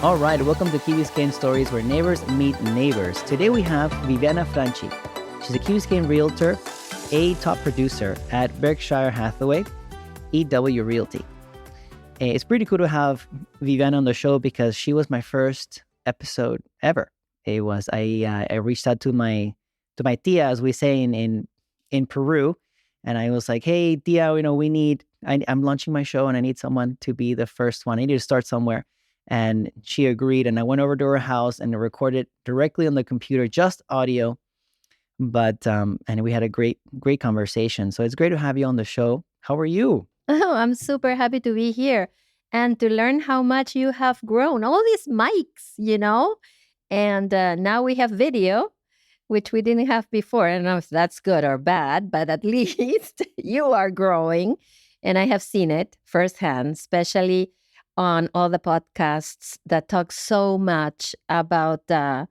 All right, welcome to Key Biscayne Stories, where neighbors meet neighbors. Today we have Vivianna Franchy. She's a Key Biscayne realtor, a top producer at Berkshire Hathaway, EW Realty. It's pretty cool to have Vivianna on the show because she was my first episode ever. It was I reached out to my tia, as we say in Peru, and I was like, "Hey, tia, I'm launching my show, and I need someone to be the first one. I need to start somewhere." And she agreed, and I went over to her house and recorded directly on the computer, just audio. But and we had a great conversation. So it's great to have you on the show. How are you? Oh, I'm super happy to be here and to learn how much you have grown. All these mics. And now we have video, which we didn't have before. I don't know if that's good or bad, but at least you are growing. And I have seen it firsthand, especially on all the podcasts that talk so much about the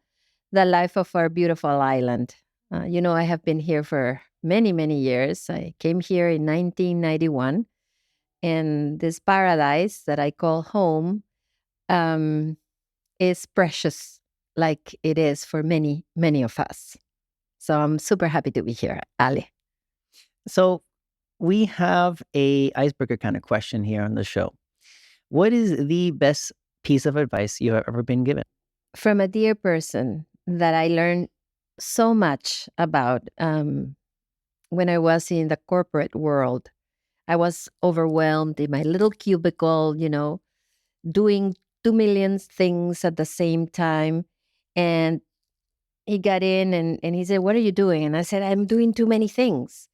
life of our beautiful island. I have been here for many, many years. I came here in 1991. And this paradise that I call home um, is precious, like it is for many, many of us. So I'm super happy to be here, Ali. So we have a icebreaker kind of question here on the show. What is the best piece of advice you have ever been given? From a dear person that I learned so much about when I was in the corporate world. I was overwhelmed in my little cubicle, doing 2 million things at the same time. And he got in and he said, "What are you doing?" And I said, "I'm doing too many things."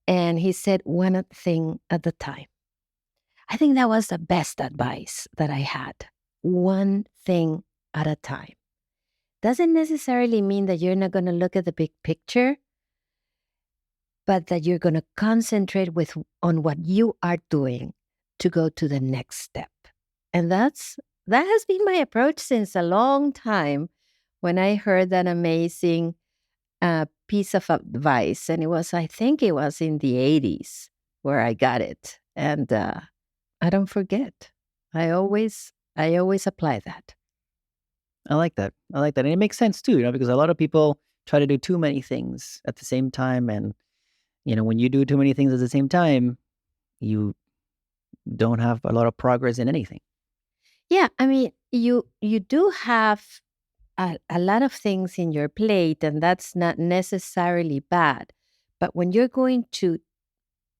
And he said, "One thing at a time." I think that was the best advice that I had. One thing at a time. Doesn't necessarily mean that you're not going to look at the big picture, but that you're going to concentrate on what you are doing to go to the next step. And that has been my approach since a long time when I heard that amazing piece of advice. And I think it was in the 80s where I got it. And I don't forget. I always apply that. I like that. And it makes sense too, because a lot of people try to do too many things at the same time. And, when you do too many things at the same time, you don't have a lot of progress in anything. Yeah. I mean, you do have a lot of things in your plate, and that's not necessarily bad. But when you're going to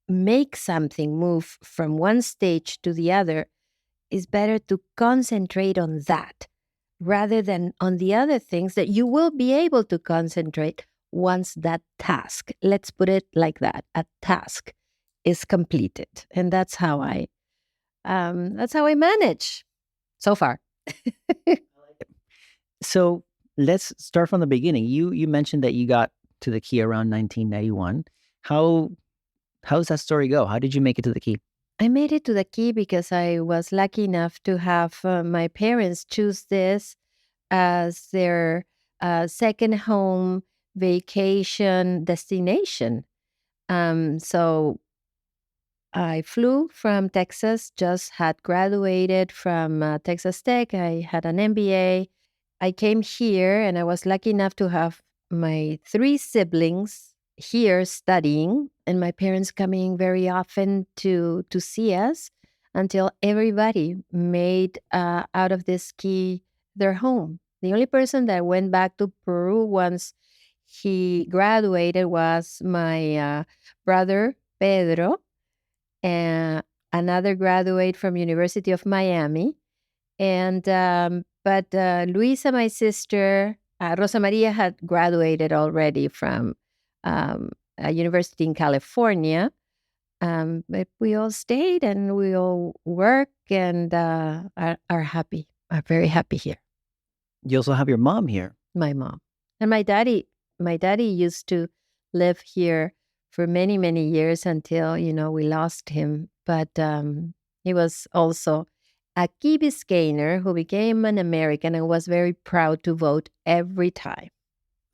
make something move from one stage to the other, it's better to concentrate on that rather than on the other things that you will be able to concentrate once that task, let's put it like that, a task is completed. And that's how I manage so far. So let's start from the beginning. You mentioned that you got to the Key around 1991. How's that story go? How did you make it to the Key? I made it to the Key because I was lucky enough to have my parents choose this as their second home vacation destination. So I flew from Texas, just had graduated from Texas Tech. I had an MBA. I came here and I was lucky enough to have my 3 siblings here studying and my parents coming very often to see us until everybody made out of this Key their home. The only person that went back to Peru once he graduated was my brother, Pedro, and another graduate from University of Miami. And but Luisa, my sister, Rosa Maria had graduated already from a university in California. But we all stayed and we all work and are happy, are very happy here. You also have your mom here. My mom and my daddy. My daddy used to live here for many, many years until, we lost him. But he was also a Key Biscayner who became an American and was very proud to vote every time.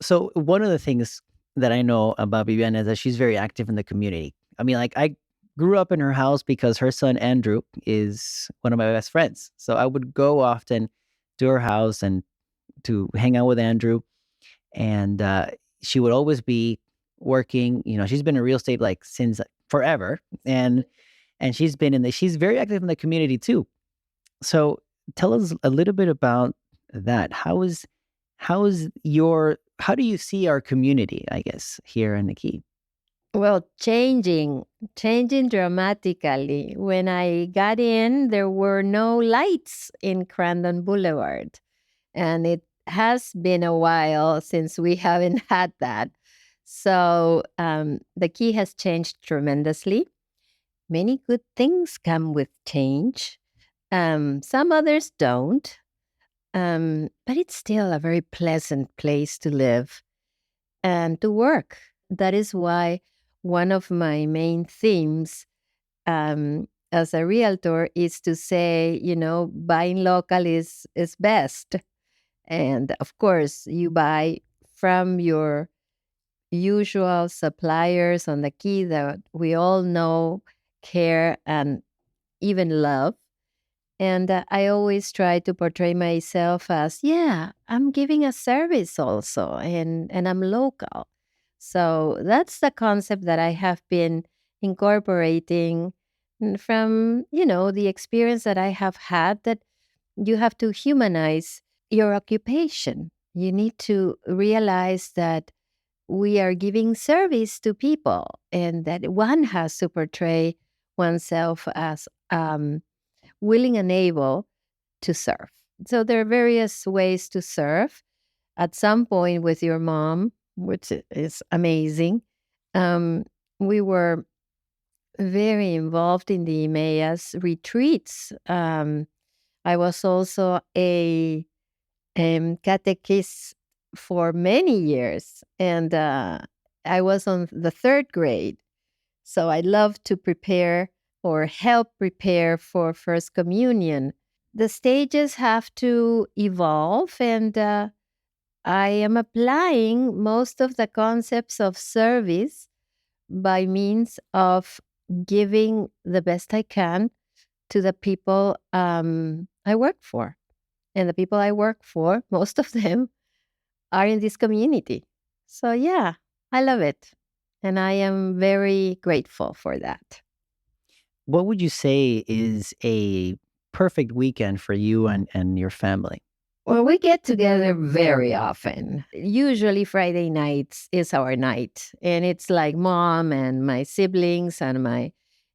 So one of the things that I know about Vivianna is that she's very active in the community. I mean, like I grew up in her house because her son Andrew is one of my best friends. So I would go often to her house and to hang out with Andrew. And she would always be working. She's been in real estate like since forever, and she's very active in the community too. So tell us a little bit about that. How do you see our community, I guess, here in the Key? Well, changing dramatically. When I got in, there were no lights in Crandon Boulevard. And it has been a while since we haven't had that. So the Key has changed tremendously. Many good things come with change. Some others don't. But it's still a very pleasant place to live and to work. That is why one of my main themes as a realtor is to say, buying local is best. And of course, you buy from your usual suppliers on the Key that we all know, care, and even love. And I always try to portray myself as, yeah, I'm giving a service also, and I'm local. So that's the concept that I have been incorporating from, the experience that I have had, that you have to humanize your occupation. You need to realize that we are giving service to people and that one has to portray oneself as willing and able to serve. So there are various ways to serve. At some point with your mom, which is amazing, we were very involved in the Emmaus retreats. I was also a catechist for many years, and I was on the third grade. So I love to prepare or help prepare for First Communion. The stages have to evolve, and I am applying most of the concepts of service by means of giving the best I can to the people I work for. And the people I work for, most of them are in this community. So, yeah, I love it. And I am very grateful for that. What would you say is a perfect weekend for you and your family? Well, we get together very often. Usually Friday nights is our night. And it's like mom and my siblings and my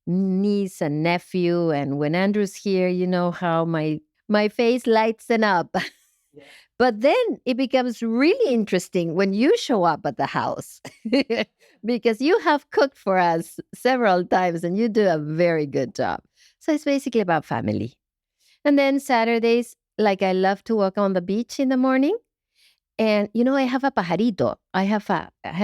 niece and nephew. And when Andrew's here, you know how my face lights up. But then it becomes really interesting when you show up at the house because you have cooked for us several times and you do a very good job. So it's basically about family. And then Saturdays, like I love to walk on the beach in the morning. And I have a pajarito. I have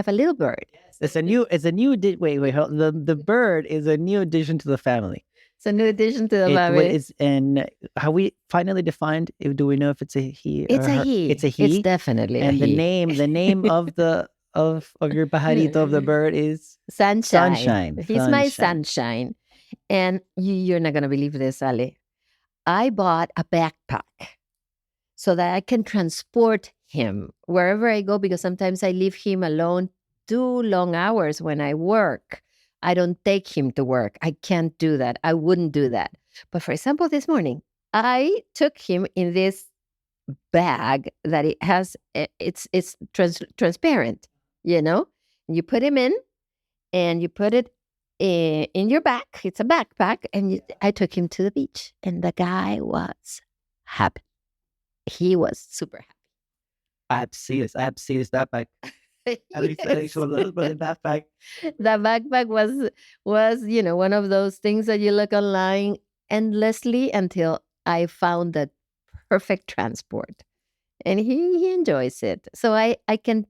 a little bird. It's a new wait, the bird is a new addition to the family. It's a new addition to the family. And how we finally defined, do we know if it's a he It's or a her? he. It's a he. It's definitely and a he. the name of your pajarito, of the bird, is Sunshine. He's my sunshine. And you're not going to believe this, Ale. I bought a backpack so that I can transport him wherever I go, because sometimes I leave him alone 2 long hours when I work. I don't take him to work. I can't do that. I wouldn't do that. But for example, this morning, I took him in this bag that it has, it's transparent, You put him in and you put it in your back. It's a backpack. And I took him to the beach and the guy was happy. He was super happy. I have to see this backpack. At least I saw a little bit of backpack. The backpack was one of those things that you look online endlessly until I found the perfect transport. And he enjoys it. So I can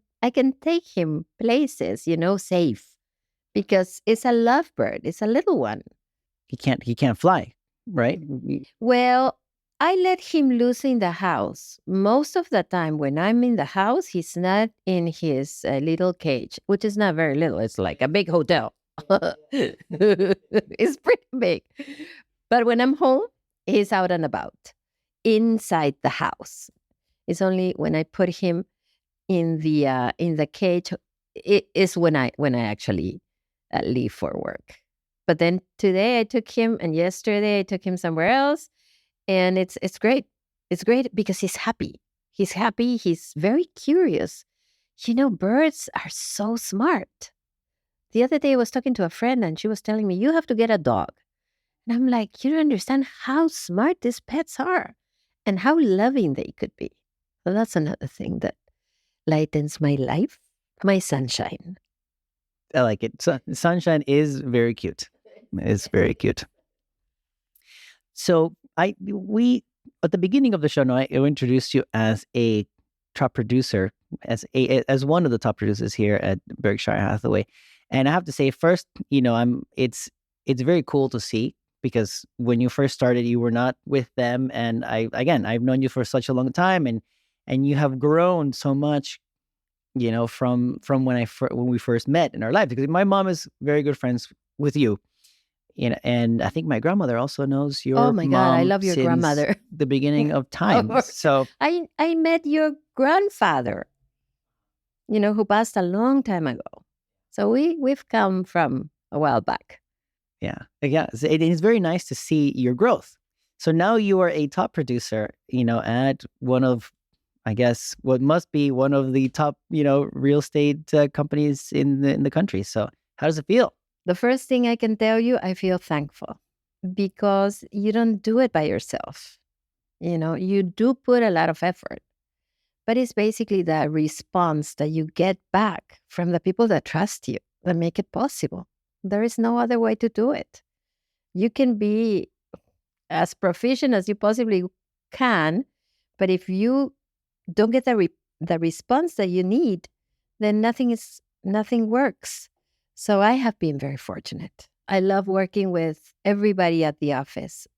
take him places, safe, because it's a lovebird. It's a little one. He can't fly, right? Well, I let him loose in the house. Most of the time when I'm in the house, he's not in his little cage, which is not very little. It's like a big hotel. It's pretty big. But when I'm home, he's out and about. inside the house. It's only when I put him in the cage, it is when I actually leave for work. But then today I took him, and yesterday I took him somewhere else, and it's great. It's great because he's happy. He's happy. He's very curious. Birds are so smart. The other day I was talking to a friend, and she was telling me, you have to get a dog. And I'm like, you don't understand how smart these pets are and how loving they could be. So that's another thing that lightens my life, my sunshine. I like it. Sunshine is very cute. It's very cute. So we at the beginning of the show, I introduced you as a top producer, as one of the top producers here at Berkshire Hathaway. And I have to say, first, it's very cool to see, because when you first started, you were not with them, and I've known you for such a long time, and you have grown so much, from when we first met in our life. Because my mom is very good friends with you, and I think my grandmother also knows your Oh my God, I mom love your since grandmother. the beginning of time. So I met your grandfather, who passed a long time ago. So we've come from a while back. Yeah. It is very nice to see your growth. So now you are a top producer, at one of, I guess, what must be one of the top, real estate companies in the country. So how does it feel? The first thing I can tell you, I feel thankful, because you don't do it by yourself. You do put a lot of effort, but it's basically the response that you get back from the people that trust you that make it possible. There is no other way to do it. You can be as proficient as you possibly can, but if you don't get the response that you need, then nothing works. So I have been very fortunate. I love working with everybody at the office.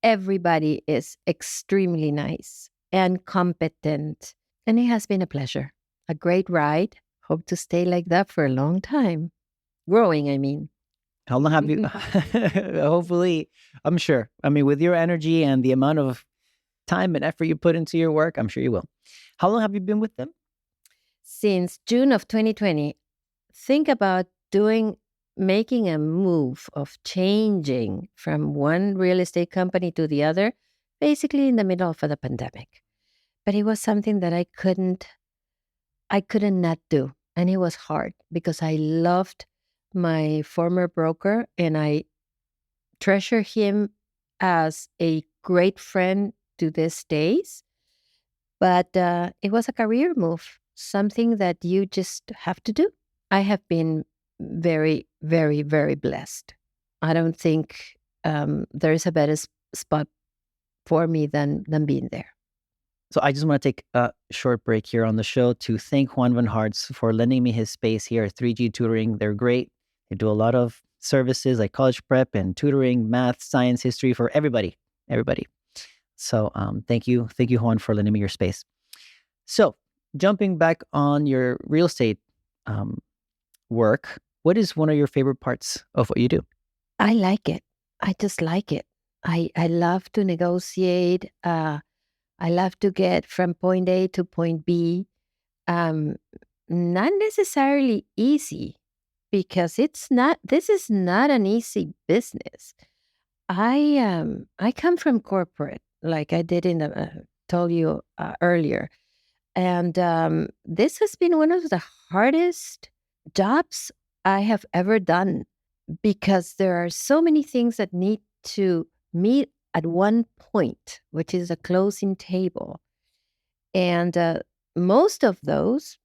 Everybody is extremely nice and competent, and it has been a pleasure. A great ride. Hope to stay like that for a long time. Growing, I mean. How long have you, hopefully, I'm sure. I mean, with your energy and the amount of time and effort you put into your work, I'm sure you will. How long have you been with them? Since June of 2020. Think about making a move of changing from one real estate company to the other, basically in the middle of the pandemic. But it was something that I couldn't not do. And it was hard because I loved my former broker, and I treasure him as a great friend to these days. But it was a career move, something that you just have to do. I have been very, very, very blessed. I don't think there is a better spot for me than being there. So I just want to take a short break here on the show to thank Juan Van Hartz for lending me his space here at 3G Tutoring. They're great. They do a lot of services like college prep and tutoring, math, science, history for everybody. So thank you, Juan, for lending me your space. So jumping back on your real estate work, what is one of your favorite parts of what you do? I like it. I just like it. I love to negotiate. I love to get from point A to point B. Not necessarily easy, because this is not an easy business. I come from corporate, like I did told you earlier. And this has been one of the hardest jobs I have ever done, because there are so many things that need to meet at one point, which is a closing table. And most of those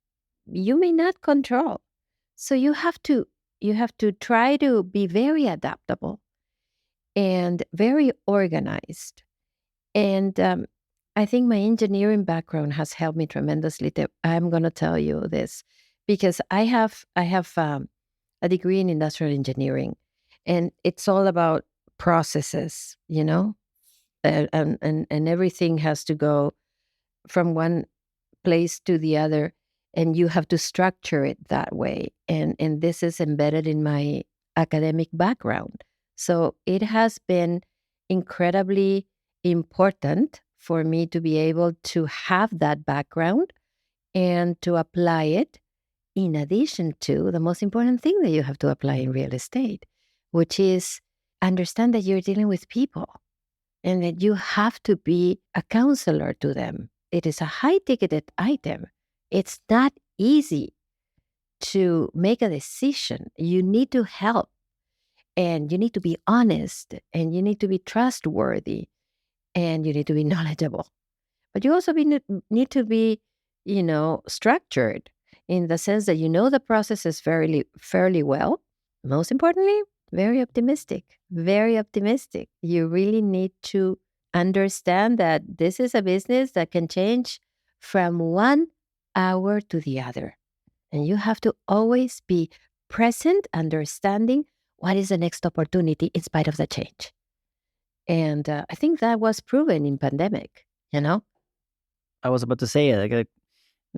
you may not control. So you have to try to be very adaptable and very organized. And I think my engineering background has helped me tremendously. I'm going to tell you this because I have a degree in industrial engineering, and it's all about processes, and everything has to go from one place to the other, and you have to structure it that way. And this is embedded in my academic background. So it has been incredibly important for me to be able to have that background and to apply it in addition to the most important thing that you have to apply in real estate, which is understand that you're dealing with people and that you have to be a counselor to them. It is a high-ticketed item. It's not easy to make a decision. You need to help, and you need to be honest, and you need to be trustworthy, and you need to be knowledgeable. But you also need to be, structured in the sense that you know the processes fairly well. Most importantly, very optimistic, very optimistic. You really need to understand that this is a business that can change from 1 hour to the other. And you have to always be present, understanding what is the next opportunity in spite of the change. And I think that was proven in pandemic, I was about to say,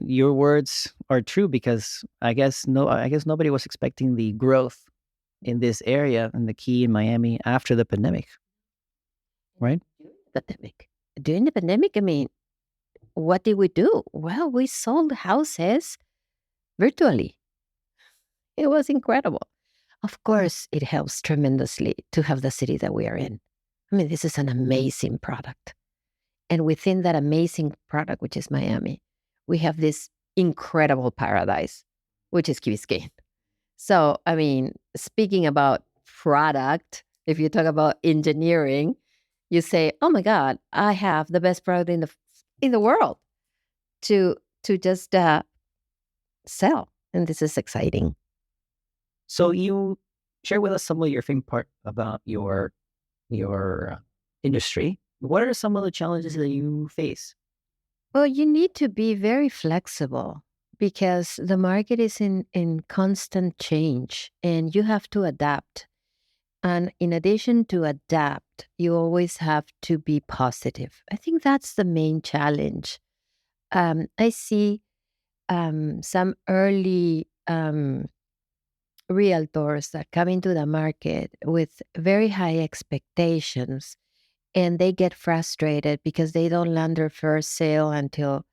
your words are true because I guess nobody was expecting the growth in this area in the Key in Miami after the pandemic, right? Pandemic. During the pandemic, I mean, what did we do? Well, we sold houses virtually. It was incredible. Of course, it helps tremendously to have the city that we are in. I mean, this is an amazing product. And within that amazing product, which is Miami, we have this incredible paradise, which is Key Biscayne. So, I mean, speaking about product, if you talk about engineering, you say, "Oh my God, I have the best product in the world to just sell," and this is exciting. So you share with us some of your favorite part about your industry. What are some of the challenges that you face? Well, you need to be very flexible because the market is in constant change and you have to adapt. And in addition to adapt, you always have to be positive. I think that's the main challenge. I see some early realtors that come into the market with very high expectations, and they get frustrated because they don't land their first sale until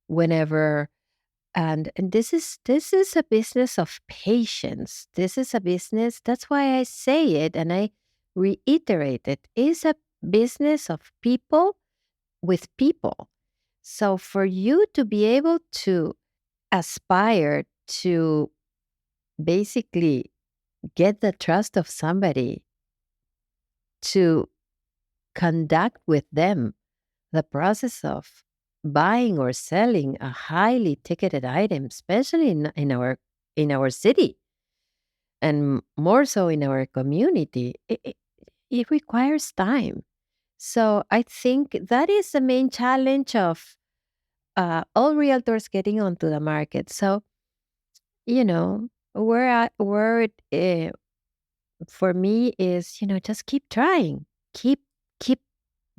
whenever. And this is a business of patience. This is a business, that's why I say it and I reiterate it, is a business of people with people. So for you to be able to aspire to basically get the trust of somebody to conduct with them the process of buying or selling a highly ticketed item, especially in our city and more so in our community, it requires time. So I think that is the main challenge of all realtors getting onto the market. So where it for me is just keep trying, keep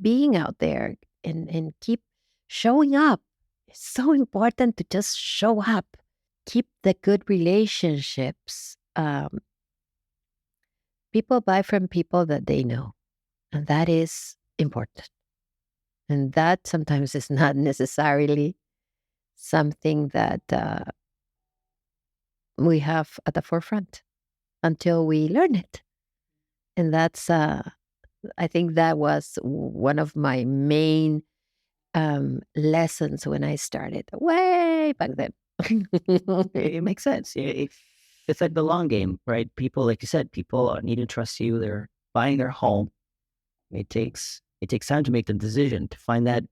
being out there and keep showing up. It's so important to just show up. Keep the good relationships. People buy from people that they know, and that is important. And that sometimes is not necessarily something that we have at the forefront until we learn it. And that's, I think that was one of my main lessons when I started way back then. It makes sense. It's like the long game, right? People, like you said, people need to trust you. They're buying their home. It takes time to make the decision to find that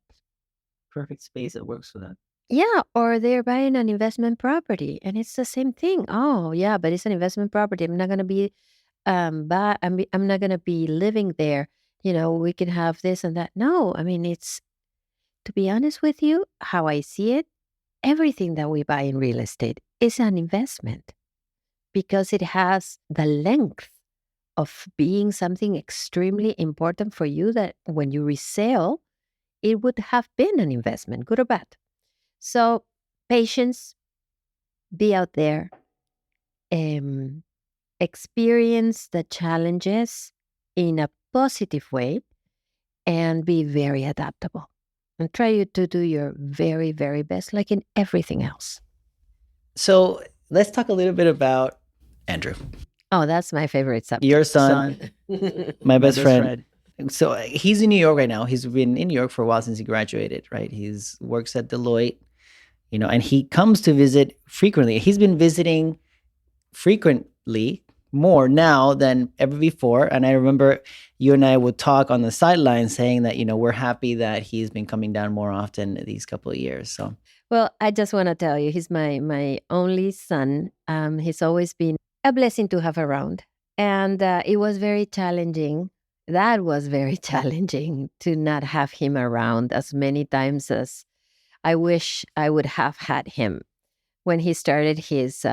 perfect space that works for them. Yeah, or they're buying an investment property and it's the same thing. Oh, yeah, but it's an investment property. I'm not going to be I'm not going to be living there. We can have this and that. No, I mean, it's, to be honest with you, how I see it, everything that we buy in real estate is an investment because it has the length of being something extremely important for you that when you resell, it would have been an investment, good or bad. So patience, be out there, experience the challenges in a positive way, and be very adaptable. and try to do your very, very best, like in everything else. So let's talk a little bit about Andrew, Oh, that's my favorite your subject. son, my best friend. So he's in New York right now. He's been in New York for a while since he graduated, right? He's works at Deloitte, and he comes to visit frequently. He's been visiting frequently, more now than ever before. And I remember you and I would talk on the sidelines saying that, we're happy that he's been coming down more often these couple of years. So, Well, I just want to tell you, he's my only son. He's always been a blessing to have around, and it was very challenging. That was very challenging to not have him around as many times as I wish I would have had him when he started his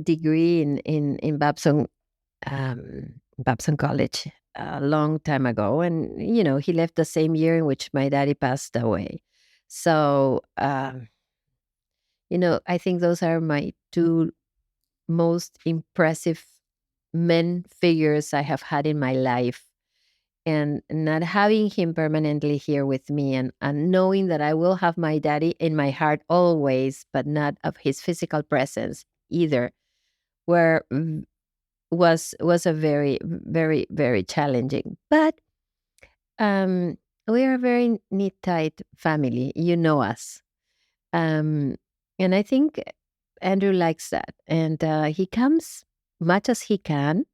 degree in Babson College a long time ago, and he left the same year in which my daddy passed away. So I think those are my two most impressive men figures I have had in my life. And not having him permanently here with me, and knowing that I will have my daddy in my heart always, but not of his physical presence either, were was a very, very, very challenging. But we are a very neat, tight family. You know us. Um, and I think Andrew likes that. And he comes much as he can.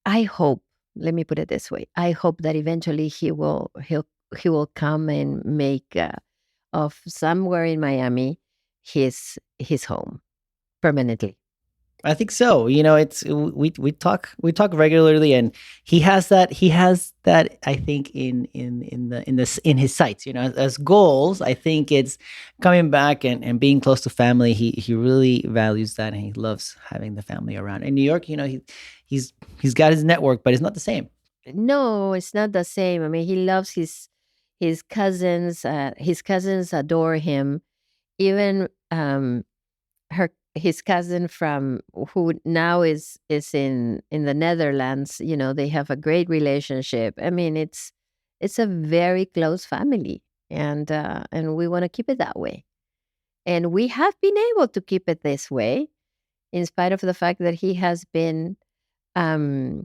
I hope, let me put it this way. I hope that eventually he will come and make of somewhere in Miami his home permanently. I think so. It's we talk regularly, and he has that. I think in his sights. As goals. I think it's coming back and being close to family. He really values that, and he loves having the family around. In New York, he's got his network, but it's not the same. No, it's not the same. I mean, he loves his cousins. His cousins adore him. Even his cousin from who now is in the Netherlands. They have a great relationship. I mean, it's a very close family, and we want to keep it that way. And we have been able to keep it this way, in spite of the fact that he has been um,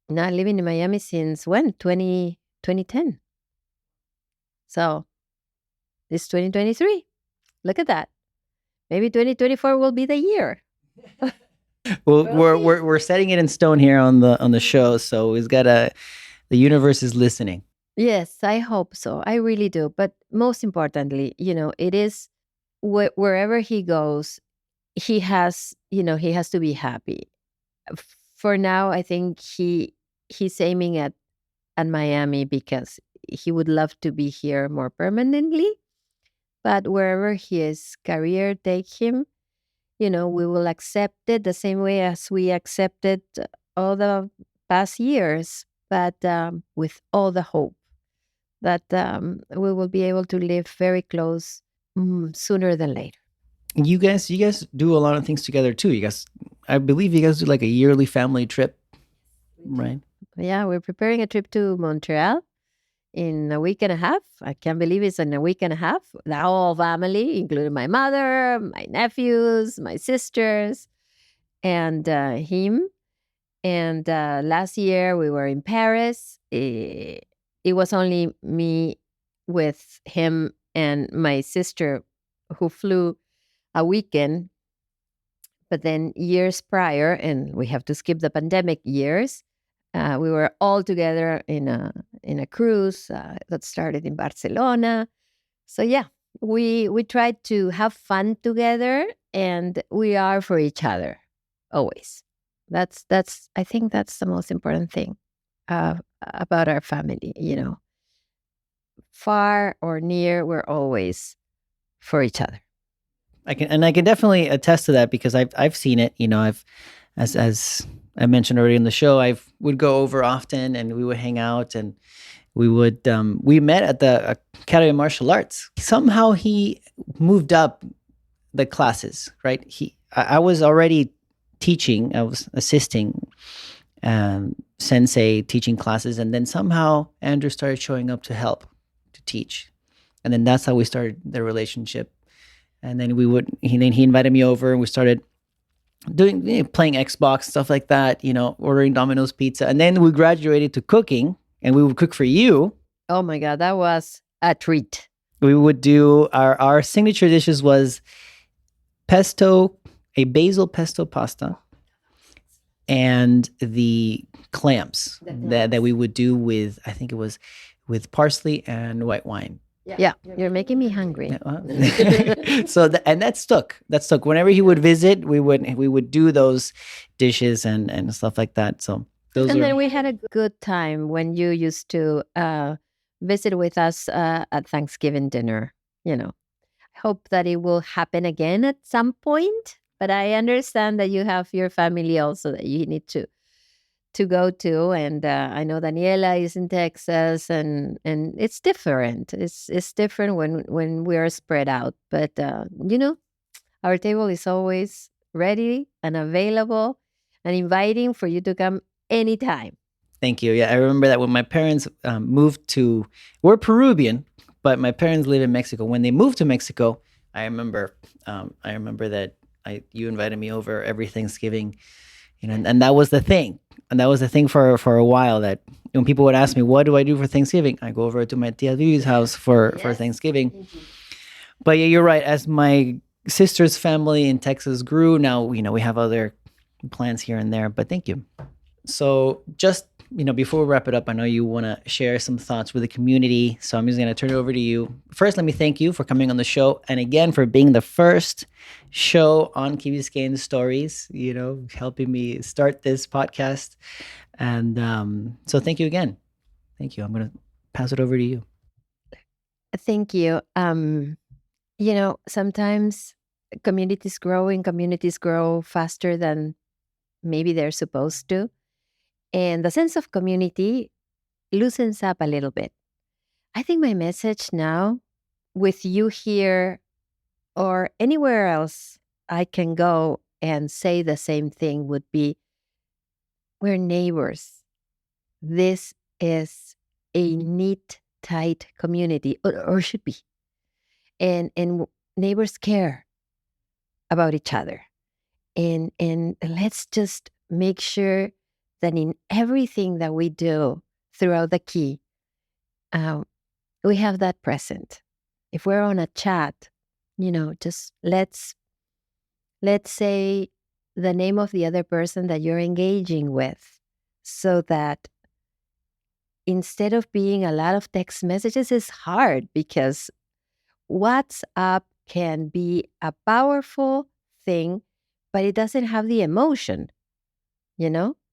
not living in Miami since when? 2010. So it's 2023. Look at that. Maybe 2024 will be the year. Well, we're setting it in stone here on the show, so the universe is listening. Yes, I hope so. I really do. But most importantly, it is wherever he goes, he has to be happy. For now, I think he's aiming at Miami because he would love to be here more permanently. But wherever his career take him, we will accept it the same way as we accepted all the past years, but with all the hope that we will be able to live very close sooner than later. You guys do a lot of things together too. I believe you guys do like a yearly family trip, right? Yeah, we're preparing a trip to Montreal in a week and a half. I can't believe it's in a week and a half. The whole family, including my mother, my nephews, my sisters, and him. And last year we were in Paris. It was only me with him and my sister who flew a weekend. But then years prior, and we have to skip the pandemic years, we were all together in a cruise that started in Barcelona. So yeah, we tried to have fun together, and we are for each other always. That's I think that's the most important thing about our family. Far or near, we're always for each other. I can definitely attest to that because I've seen it. As I mentioned already in the show, I would go over often, and we would hang out, and we met at the Academy of Martial Arts. Somehow he moved up the classes, right? I was already teaching. I was assisting sensei teaching classes, and then somehow Andrew started showing up to help. to teach. And then that's how we started the relationship. And then he invited me over and we started doing, playing Xbox, stuff like that, ordering Domino's pizza. And then we graduated to cooking and we would cook for you. Oh my God, that was a treat. We would do our signature dishes was a basil pesto pasta, and the clams that we would do with, I think it was with parsley and white wine. Yeah, you're making me hungry. So and that stuck. Whenever he would visit, we would do those dishes and stuff like that. So then we had a good time when you used to visit with us at Thanksgiving dinner. I hope that it will happen again at some point. But I understand that you have your family also that you need to go to, and I know Daniela is in Texas, and it's different. It's different when we are spread out. But our table is always ready and available and inviting for you to come anytime. Thank you. Yeah, I remember that when my parents we're Peruvian, but my parents live in Mexico. When they moved to Mexico, I remember that you invited me over every Thanksgiving, and that was the thing. And that was the thing for a while, that when people would ask me, what do I do for Thanksgiving? I go over to my tia Vivi's house for Thanksgiving. Mm-hmm. But yeah, you're right. As my sister's family in Texas grew, now, we have other plans here and there, but thank you. So just, before we wrap it up, I know you want to share some thoughts with the community. So I'm just going to turn it over to you. First, let me thank you for coming on the show. And again, for being the first show on Key Biscayne Stories, helping me start this podcast. And so thank you again. Thank you. I'm going to pass it over to you. Thank you. Sometimes communities grow faster than maybe they're supposed to. And the sense of community loosens up a little bit. I think my message now, with you here or anywhere else I can go and say the same thing, would be, we're neighbors. This is a neat, tight community, or should be. And neighbors care about each other. And let's just make sure that in everything that we do throughout the Key, we have that present. If we're on a chat, just let's say the name of the other person that you're engaging with, so that instead of being a lot of text messages, it's hard, because WhatsApp can be a powerful thing, but it doesn't have the emotion,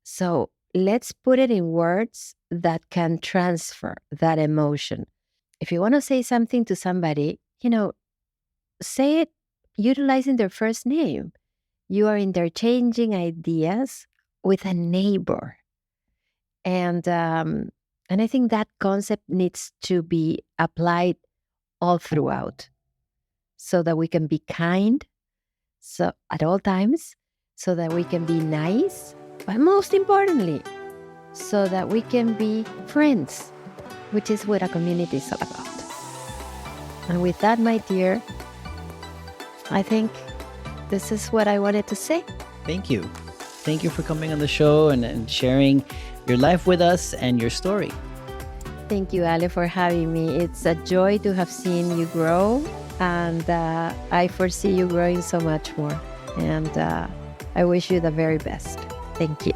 So let's put it in words that can transfer that emotion. If you want to say something to somebody, say it utilizing their first name. You are interchanging ideas with a neighbor. And I think that concept needs to be applied all throughout, so that we can be kind, so at all times, so that we can be nice, but most importantly, so that we can be friends, which is what a community is all about. And with that, my dear, I think this is what I wanted to say. Thank you. Thank you for coming on the show and sharing your life with us and your story. Thank you, Ale, for having me. It's a joy to have seen you grow, and I foresee you growing so much more. And I wish you the very best. Thank you.